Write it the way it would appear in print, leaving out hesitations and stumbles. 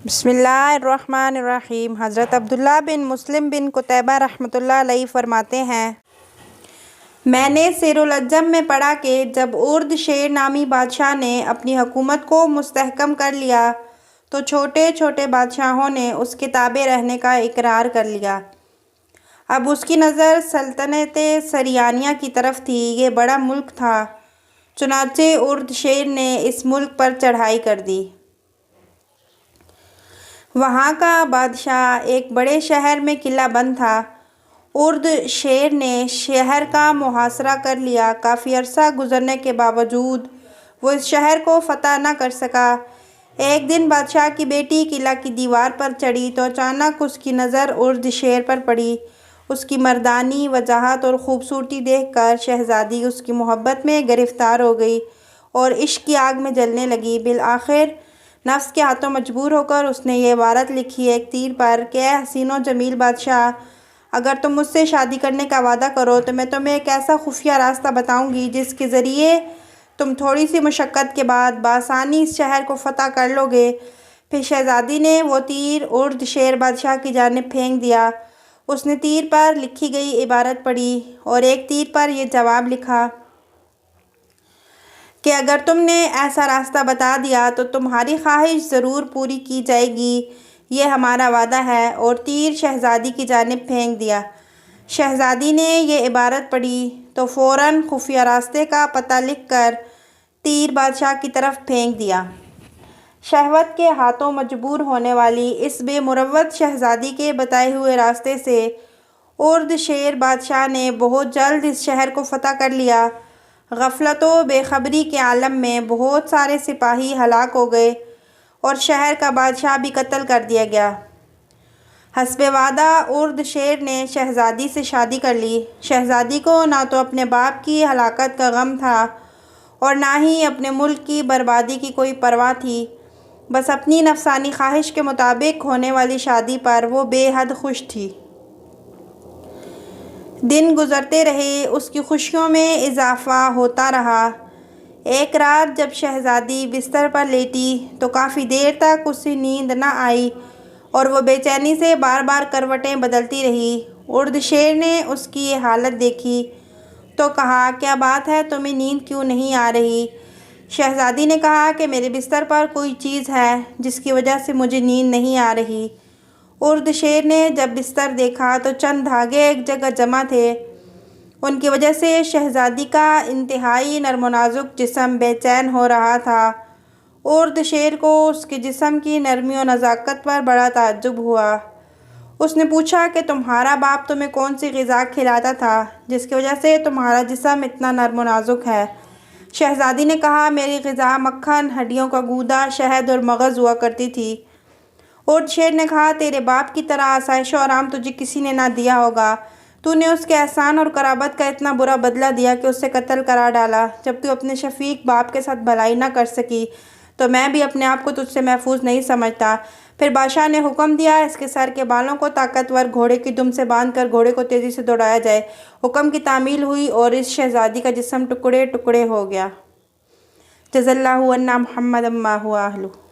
بسم اللہ الرحمن الرحیم۔ حضرت عبداللہ بن مسلم بن قتیبہ رحمۃ اللہ علیہ فرماتے ہیں، میں نے سیر العجم میں پڑھا کہ جب ارد شیر نامی بادشاہ نے اپنی حکومت کو مستحکم کر لیا تو چھوٹے چھوٹے بادشاہوں نے اس کے تابع رہنے کا اقرار کر لیا۔ اب اس کی نظر سلطنت سریانیہ کی طرف تھی۔ یہ بڑا ملک تھا، چنانچہ ارد شیر نے اس ملک پر چڑھائی کر دی۔ وہاں کا بادشاہ ایک بڑے شہر میں قلعہ بند تھا۔ ارد شیر نے شہر کا محاصرہ کر لیا۔ کافی عرصہ گزرنے کے باوجود وہ اس شہر کو فتح نہ کر سکا۔ ایک دن بادشاہ کی بیٹی قلعہ کی دیوار پر چڑھی تو اچانک اس کی نظر ارد شیر پر پڑی۔ اس کی مردانہ وجاہت اور خوبصورتی دیکھ کر شہزادی اس کی محبت میں گرفتار ہو گئی اور عشق کی آگ میں جلنے لگی۔ بالآخر نفس کے ہاتھوں مجبور ہو کر اس نے یہ عبارت لکھی ایک تیر پر کہ اے حسین و جمیل بادشاہ، اگر تم مجھ سے شادی کرنے کا وعدہ کرو تو میں تمہیں ایک ایسا خفیہ راستہ بتاؤں گی جس کے ذریعے تم تھوڑی سی مشقت کے بعد بآسانی اس شہر کو فتح کر لو گے۔ پھر شہزادی نے وہ تیر ارد شیر بادشاہ کی جانب پھینک دیا۔ اس نے تیر پر لکھی گئی عبارت پڑھی اور ایک تیر پر یہ جواب لکھا کہ اگر تم نے ایسا راستہ بتا دیا تو تمہاری خواہش ضرور پوری کی جائے گی، یہ ہمارا وعدہ ہے، اور تیر شہزادی کی جانب پھینک دیا۔ شہزادی نے یہ عبارت پڑھی تو فوراً خفیہ راستے کا پتہ لکھ کر تیر بادشاہ کی طرف پھینک دیا۔ شہوت کے ہاتھوں مجبور ہونے والی اس بے مروت شہزادی کے بتائے ہوئے راستے سے ارد شیر بادشاہ نے بہت جلد اس شہر کو فتح کر لیا۔ غفلت و بے خبری کے عالم میں بہت سارے سپاہی ہلاک ہو گئے اور شہر کا بادشاہ بھی قتل کر دیا گیا۔ حسب وعدہ ارد شیر نے شہزادی سے شادی کر لی۔ شہزادی کو نہ تو اپنے باپ کی ہلاکت کا غم تھا اور نہ ہی اپنے ملک کی بربادی کی کوئی پرواہ تھی، بس اپنی نفسانی خواہش کے مطابق ہونے والی شادی پر وہ بے حد خوش تھی۔ دن گزرتے رہے، اس کی خوشیوں میں اضافہ ہوتا رہا۔ ایک رات جب شہزادی بستر پر لیٹی تو کافی دیر تک اسے نیند نہ آئی اور وہ بے چینی سے بار بار کروٹیں بدلتی رہی۔ ارد شیر نے اس کی یہ حالت دیکھی تو کہا، کیا بات ہے، تمہیں نیند کیوں نہیں آ رہی؟ شہزادی نے کہا کہ میرے بستر پر کوئی چیز ہے جس کی وجہ سے مجھے نیند نہیں آ رہی۔ ارد شیر نے جب بستر دیکھا تو چند دھاگے ایک جگہ جمع تھے۔ ان کی وجہ سے شہزادی کا انتہائی نرم و نازک جسم بے چین ہو رہا تھا۔ ارد شیر کو اس کے جسم کی نرمی و نزاکت پر بڑا تعجب ہوا۔ اس نے پوچھا کہ تمہارا باپ تمہیں کون سی غذا کھلاتا تھا جس کی وجہ سے تمہارا جسم اتنا نرم و نازک ہے؟ شہزادی نے کہا، میری غذا مکھن، ہڈیوں کا گودا، شہد اور مغز ہوا کرتی تھی۔ ارد شیر نے کہا، تیرے باپ کی طرح آسائش و آرام تجھے کسی نے نہ دیا ہوگا۔ تو نے اس کے احسان اور قرابت کا اتنا برا بدلہ دیا کہ اسے قتل کرا ڈالا۔ جب تو اپنے شفیق باپ کے ساتھ بھلائی نہ کر سکی تو میں بھی اپنے آپ کو تجھ سے محفوظ نہیں سمجھتا۔ پھر بادشاہ نے حکم دیا، اس کے سر کے بالوں کو طاقتور گھوڑے کی دم سے باندھ کر گھوڑے کو تیزی سے دوڑایا جائے۔ حکم کی تعمیل ہوئی اور اس شہزادی کا جسم ٹکڑے ٹکڑے ہو گیا۔ جزا اللہ عنا محمد ما هو اہلہ۔